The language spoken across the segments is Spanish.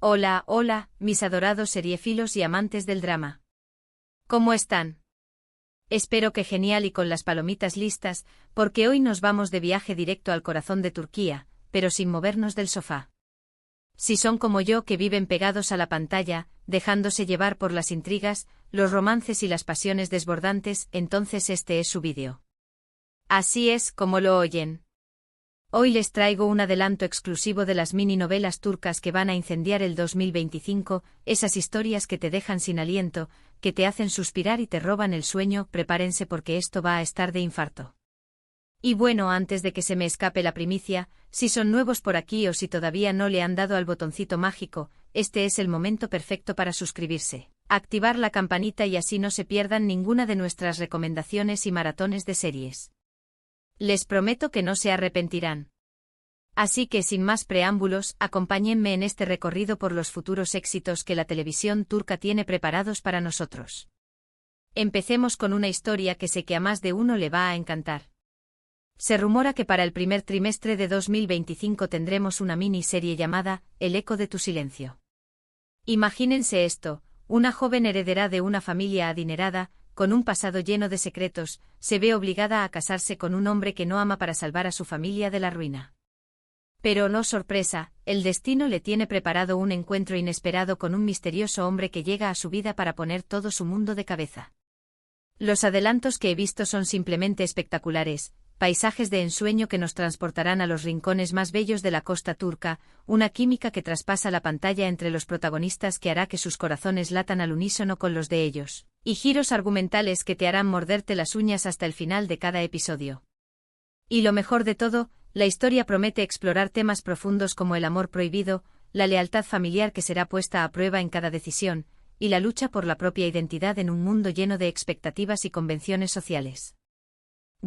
Hola, hola, mis adorados seriéfilos y amantes del drama. ¿Cómo están? Espero que genial y con las palomitas listas, porque hoy nos vamos de viaje directo al corazón de Turquía, pero sin movernos del sofá. Si son como yo que viven pegados a la pantalla, dejándose llevar por las intrigas, los romances y las pasiones desbordantes, entonces este es su vídeo. Así es como lo oyen. Hoy les traigo un adelanto exclusivo de las mini novelas turcas que van a incendiar el 2025, esas historias que te dejan sin aliento, que te hacen suspirar y te roban el sueño. Prepárense porque esto va a estar de infarto. Y bueno, antes de que se me escape la primicia, si son nuevos por aquí o si todavía no le han dado al botoncito mágico, este es el momento perfecto para suscribirse, activar la campanita y así no se pierdan ninguna de nuestras recomendaciones y maratones de series. Les prometo que no se arrepentirán. Así que sin más preámbulos, acompáñenme en este recorrido por los futuros éxitos que la televisión turca tiene preparados para nosotros. Empecemos con una historia que sé que a más de uno le va a encantar. Se rumora que para el primer trimestre de 2025 tendremos una miniserie llamada El eco de tu silencio. Imagínense esto, una joven heredera de una familia adinerada, con un pasado lleno de secretos, se ve obligada a casarse con un hombre que no ama para salvar a su familia de la ruina. Pero no sorpresa, el destino le tiene preparado un encuentro inesperado con un misterioso hombre que llega a su vida para poner todo su mundo de cabeza. Los adelantos que he visto son simplemente espectaculares, paisajes de ensueño que nos transportarán a los rincones más bellos de la costa turca, una química que traspasa la pantalla entre los protagonistas que hará que sus corazones latan al unísono con los de ellos, y giros argumentales que te harán morderte las uñas hasta el final de cada episodio. Y lo mejor de todo, la historia promete explorar temas profundos como el amor prohibido, la lealtad familiar que será puesta a prueba en cada decisión, y la lucha por la propia identidad en un mundo lleno de expectativas y convenciones sociales.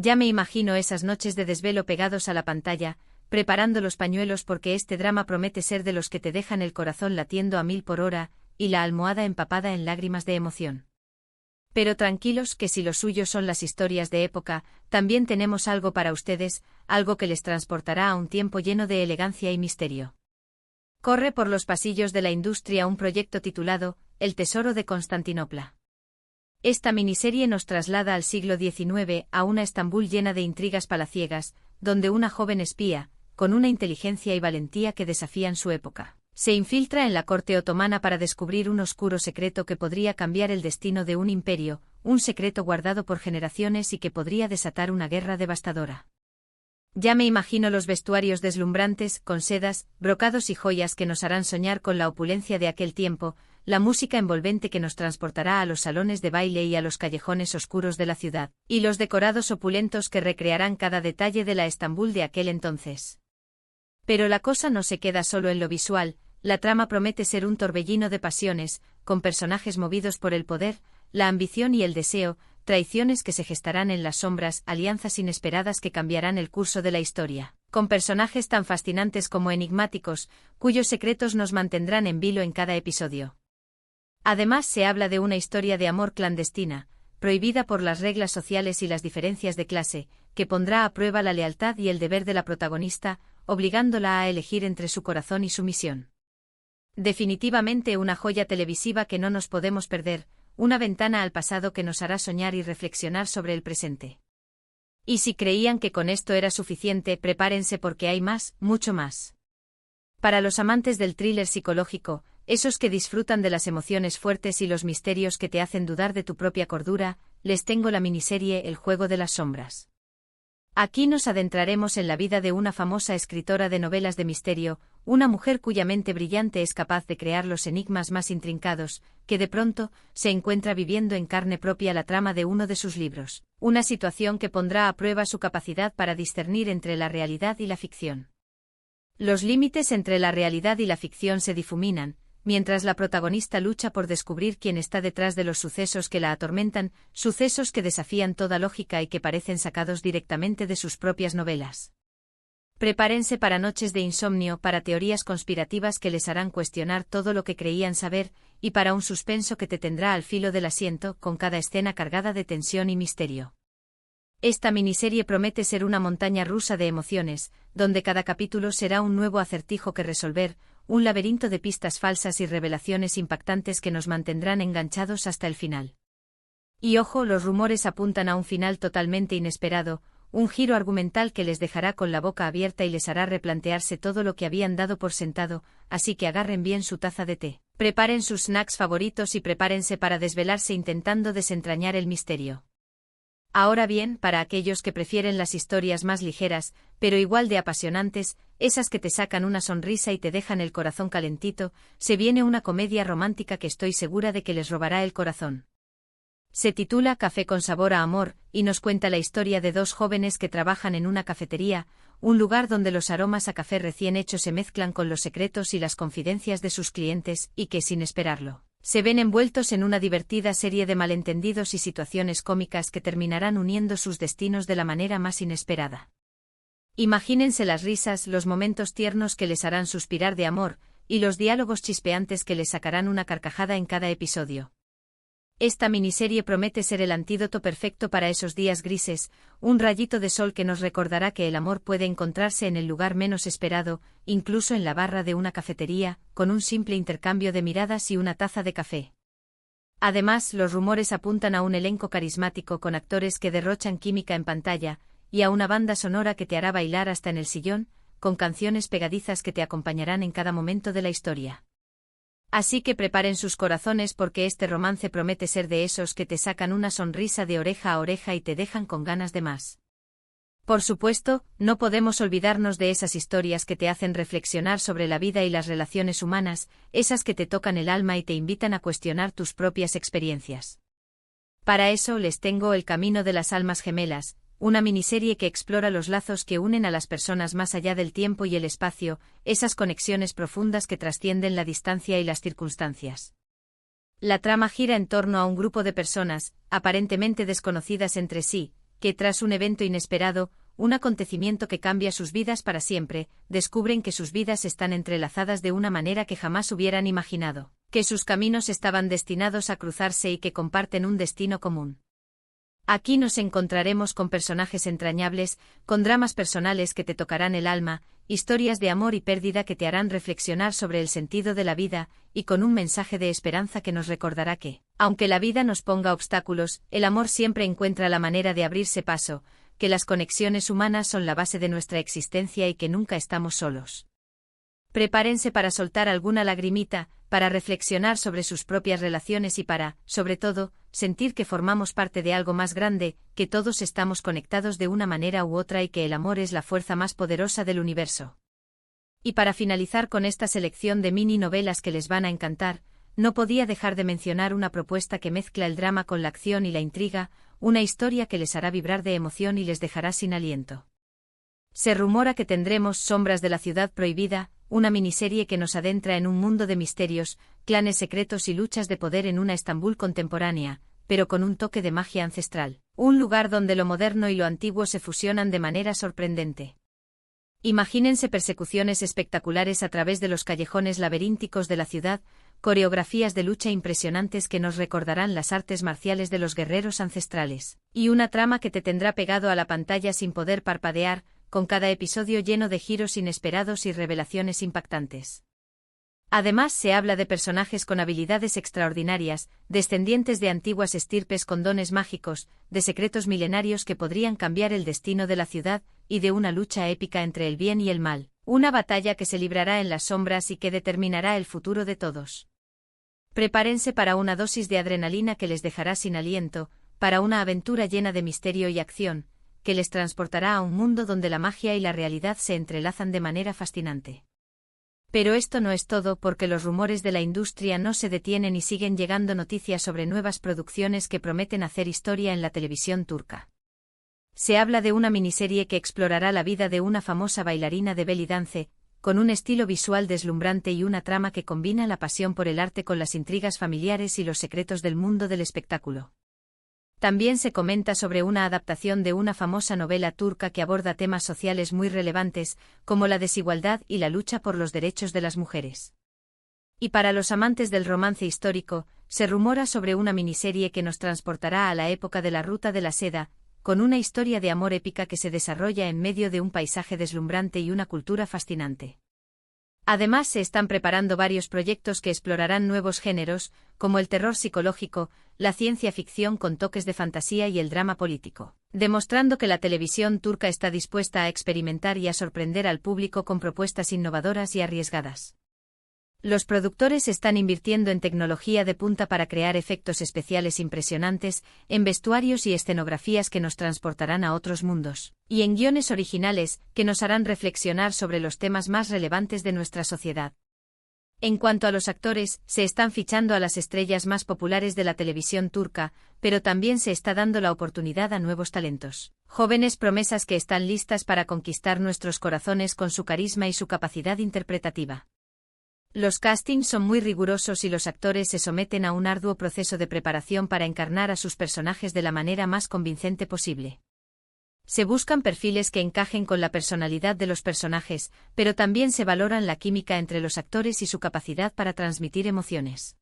Ya me imagino esas noches de desvelo pegados a la pantalla, preparando los pañuelos porque este drama promete ser de los que te dejan el corazón latiendo a 1000 por hora, y la almohada empapada en lágrimas de emoción. Pero tranquilos que si lo suyo son las historias de época, también tenemos algo para ustedes, algo que les transportará a un tiempo lleno de elegancia y misterio. Corre por los pasillos de la industria un proyecto titulado El tesoro de Constantinopla. Esta miniserie nos traslada al siglo XIX, a una Estambul llena de intrigas palaciegas, donde una joven espía, con una inteligencia y valentía que desafían su época, se infiltra en la corte otomana para descubrir un oscuro secreto que podría cambiar el destino de un imperio, un secreto guardado por generaciones y que podría desatar una guerra devastadora. Ya me imagino los vestuarios deslumbrantes, con sedas, brocados y joyas que nos harán soñar con la opulencia de aquel tiempo, la música envolvente que nos transportará a los salones de baile y a los callejones oscuros de la ciudad, y los decorados opulentos que recrearán cada detalle de la Estambul de aquel entonces. Pero la cosa no se queda solo en lo visual, la trama promete ser un torbellino de pasiones, con personajes movidos por el poder, la ambición y el deseo, traiciones que se gestarán en las sombras, alianzas inesperadas que cambiarán el curso de la historia, con personajes tan fascinantes como enigmáticos, cuyos secretos nos mantendrán en vilo en cada episodio. Además se habla de una historia de amor clandestina, prohibida por las reglas sociales y las diferencias de clase, que pondrá a prueba la lealtad y el deber de la protagonista, obligándola a elegir entre su corazón y su misión. Definitivamente una joya televisiva que no nos podemos perder, una ventana al pasado que nos hará soñar y reflexionar sobre el presente. Y si creían que con esto era suficiente, prepárense porque hay más, mucho más. Para los amantes del thriller psicológico, esos que disfrutan de las emociones fuertes y los misterios que te hacen dudar de tu propia cordura, les tengo la miniserie El juego de las sombras. Aquí nos adentraremos en la vida de una famosa escritora de novelas de misterio, una mujer cuya mente brillante es capaz de crear los enigmas más intrincados, que de pronto se encuentra viviendo en carne propia la trama de uno de sus libros, una situación que pondrá a prueba su capacidad para discernir entre la realidad y la ficción. Los límites entre la realidad y la ficción se difuminan, mientras la protagonista lucha por descubrir quién está detrás de los sucesos que la atormentan, sucesos que desafían toda lógica y que parecen sacados directamente de sus propias novelas. Prepárense para noches de insomnio, para teorías conspirativas que les harán cuestionar todo lo que creían saber, y para un suspenso que te tendrá al filo del asiento, con cada escena cargada de tensión y misterio. Esta miniserie promete ser una montaña rusa de emociones, donde cada capítulo será un nuevo acertijo que resolver, un laberinto de pistas falsas y revelaciones impactantes que nos mantendrán enganchados hasta el final. Y ojo, los rumores apuntan a un final totalmente inesperado, un giro argumental que les dejará con la boca abierta y les hará replantearse todo lo que habían dado por sentado, así que agarren bien su taza de té, preparen sus snacks favoritos y prepárense para desvelarse intentando desentrañar el misterio. Ahora bien, para aquellos que prefieren las historias más ligeras, pero igual de apasionantes, esas que te sacan una sonrisa y te dejan el corazón calentito, se viene una comedia romántica que estoy segura de que les robará el corazón. Se titula Café con sabor a amor, y nos cuenta la historia de dos jóvenes que trabajan en una cafetería, un lugar donde los aromas a café recién hecho se mezclan con los secretos y las confidencias de sus clientes, y que, sin esperarlo, se ven envueltos en una divertida serie de malentendidos y situaciones cómicas que terminarán uniendo sus destinos de la manera más inesperada. Imagínense las risas, los momentos tiernos que les harán suspirar de amor, y los diálogos chispeantes que les sacarán una carcajada en cada episodio. Esta miniserie promete ser el antídoto perfecto para esos días grises, un rayito de sol que nos recordará que el amor puede encontrarse en el lugar menos esperado, incluso en la barra de una cafetería, con un simple intercambio de miradas y una taza de café. Además, los rumores apuntan a un elenco carismático con actores que derrochan química en pantalla, y a una banda sonora que te hará bailar hasta en el sillón, con canciones pegadizas que te acompañarán en cada momento de la historia. Así que preparen sus corazones porque este romance promete ser de esos que te sacan una sonrisa de oreja a oreja y te dejan con ganas de más. Por supuesto, no podemos olvidarnos de esas historias que te hacen reflexionar sobre la vida y las relaciones humanas, esas que te tocan el alma y te invitan a cuestionar tus propias experiencias. Para eso les tengo El camino de las almas gemelas, una miniserie que explora los lazos que unen a las personas más allá del tiempo y el espacio, esas conexiones profundas que trascienden la distancia y las circunstancias. La trama gira en torno a un grupo de personas, aparentemente desconocidas entre sí, que tras un evento inesperado, un acontecimiento que cambia sus vidas para siempre, descubren que sus vidas están entrelazadas de una manera que jamás hubieran imaginado, que sus caminos estaban destinados a cruzarse y que comparten un destino común. Aquí nos encontraremos con personajes entrañables, con dramas personales que te tocarán el alma, historias de amor y pérdida que te harán reflexionar sobre el sentido de la vida, y con un mensaje de esperanza que nos recordará que, aunque la vida nos ponga obstáculos, el amor siempre encuentra la manera de abrirse paso, que las conexiones humanas son la base de nuestra existencia y que nunca estamos solos. Prepárense para soltar alguna lagrimita, para reflexionar sobre sus propias relaciones y para, sobre todo, sentir que formamos parte de algo más grande, que todos estamos conectados de una manera u otra y que el amor es la fuerza más poderosa del universo. Y para finalizar con esta selección de mini novelas que les van a encantar, no podía dejar de mencionar una propuesta que mezcla el drama con la acción y la intriga, una historia que les hará vibrar de emoción y les dejará sin aliento. Se rumora que tendremos Sombras de la ciudad prohibida, una miniserie que nos adentra en un mundo de misterios, clanes secretos y luchas de poder en una Estambul contemporánea, pero con un toque de magia ancestral, un lugar donde lo moderno y lo antiguo se fusionan de manera sorprendente. Imagínense persecuciones espectaculares a través de los callejones laberínticos de la ciudad, coreografías de lucha impresionantes que nos recordarán las artes marciales de los guerreros ancestrales, y una trama que te tendrá pegado a la pantalla sin poder parpadear, con cada episodio lleno de giros inesperados y revelaciones impactantes. Además, se habla de personajes con habilidades extraordinarias, descendientes de antiguas estirpes con dones mágicos, de secretos milenarios que podrían cambiar el destino de la ciudad, y de una lucha épica entre el bien y el mal, una batalla que se librará en las sombras y que determinará el futuro de todos. Prepárense para una dosis de adrenalina que les dejará sin aliento, para una aventura llena de misterio y acción, que les transportará a un mundo donde la magia y la realidad se entrelazan de manera fascinante. Pero esto no es todo porque los rumores de la industria no se detienen y siguen llegando noticias sobre nuevas producciones que prometen hacer historia en la televisión turca. Se habla de una miniserie que explorará la vida de una famosa bailarina de belly dance, con un estilo visual deslumbrante y una trama que combina la pasión por el arte con las intrigas familiares y los secretos del mundo del espectáculo. También se comenta sobre una adaptación de una famosa novela turca que aborda temas sociales muy relevantes, como la desigualdad y la lucha por los derechos de las mujeres. Y para los amantes del romance histórico, se rumora sobre una miniserie que nos transportará a la época de la Ruta de la Seda, con una historia de amor épica que se desarrolla en medio de un paisaje deslumbrante y una cultura fascinante. Además, se están preparando varios proyectos que explorarán nuevos géneros, como el terror psicológico, la ciencia ficción con toques de fantasía y el drama político, demostrando que la televisión turca está dispuesta a experimentar y a sorprender al público con propuestas innovadoras y arriesgadas. Los productores están invirtiendo en tecnología de punta para crear efectos especiales impresionantes, en vestuarios y escenografías que nos transportarán a otros mundos, y en guiones originales, que nos harán reflexionar sobre los temas más relevantes de nuestra sociedad. En cuanto a los actores, se están fichando a las estrellas más populares de la televisión turca, pero también se está dando la oportunidad a nuevos talentos, jóvenes promesas que están listas para conquistar nuestros corazones con su carisma y su capacidad interpretativa. Los castings son muy rigurosos y los actores se someten a un arduo proceso de preparación para encarnar a sus personajes de la manera más convincente posible. Se buscan perfiles que encajen con la personalidad de los personajes, pero también se valoran la química entre los actores y su capacidad para transmitir emociones.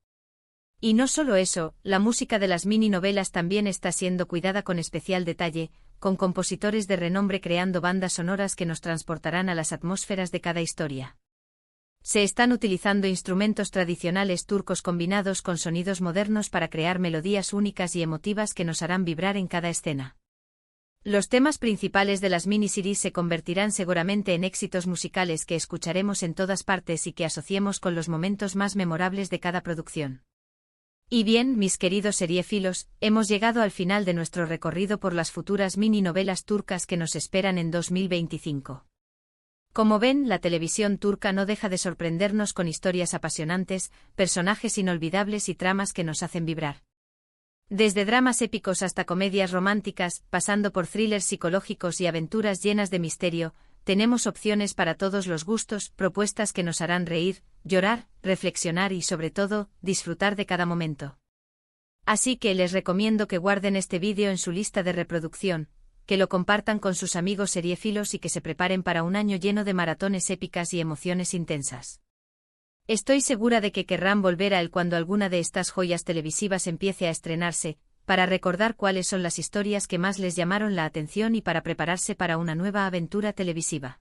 Y no solo eso, la música de las mini novelas también está siendo cuidada con especial detalle, con compositores de renombre creando bandas sonoras que nos transportarán a las atmósferas de cada historia. Se están utilizando instrumentos tradicionales turcos combinados con sonidos modernos para crear melodías únicas y emotivas que nos harán vibrar en cada escena. Los temas principales de las miniseries se convertirán seguramente en éxitos musicales que escucharemos en todas partes y que asociemos con los momentos más memorables de cada producción. Y bien, mis queridos seriéfilos, hemos llegado al final de nuestro recorrido por las futuras mini novelas turcas que nos esperan en 2025. Como ven, la televisión turca no deja de sorprendernos con historias apasionantes, personajes inolvidables y tramas que nos hacen vibrar. Desde dramas épicos hasta comedias románticas, pasando por thrillers psicológicos y aventuras llenas de misterio, tenemos opciones para todos los gustos, propuestas que nos harán reír, llorar, reflexionar y sobre todo, disfrutar de cada momento. Así que les recomiendo que guarden este vídeo en su lista de reproducción, que lo compartan con sus amigos seriéfilos y que se preparen para un año lleno de maratones épicas y emociones intensas. Estoy segura de que querrán volver a él cuando alguna de estas joyas televisivas empiece a estrenarse, para recordar cuáles son las historias que más les llamaron la atención y para prepararse para una nueva aventura televisiva.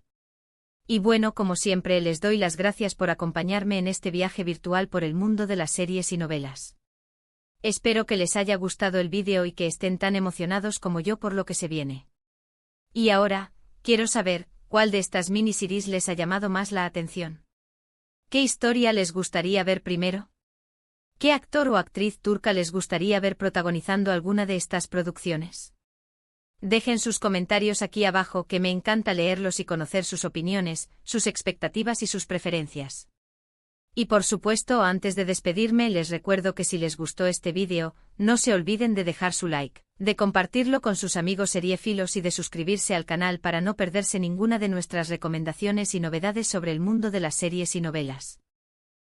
Y bueno, como siempre, les doy las gracias por acompañarme en este viaje virtual por el mundo de las series y novelas. Espero que les haya gustado el vídeo y que estén tan emocionados como yo por lo que se viene. Y ahora, quiero saber, ¿cuál de estas miniseries les ha llamado más la atención? ¿Qué historia les gustaría ver primero? ¿Qué actor o actriz turca les gustaría ver protagonizando alguna de estas producciones? Dejen sus comentarios aquí abajo, que me encanta leerlos y conocer sus opiniones, sus expectativas y sus preferencias. Y por supuesto, antes de despedirme, les recuerdo que si les gustó este vídeo, no se olviden de dejar su like, de compartirlo con sus amigos seriéfilos y de suscribirse al canal para no perderse ninguna de nuestras recomendaciones y novedades sobre el mundo de las series y novelas.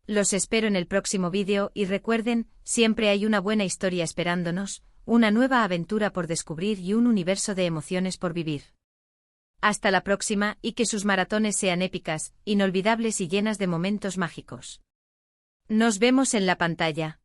Los espero en el próximo vídeo y recuerden, siempre hay una buena historia esperándonos, una nueva aventura por descubrir y un universo de emociones por vivir. Hasta la próxima, y que sus maratones sean épicas, inolvidables y llenas de momentos mágicos. Nos vemos en la pantalla.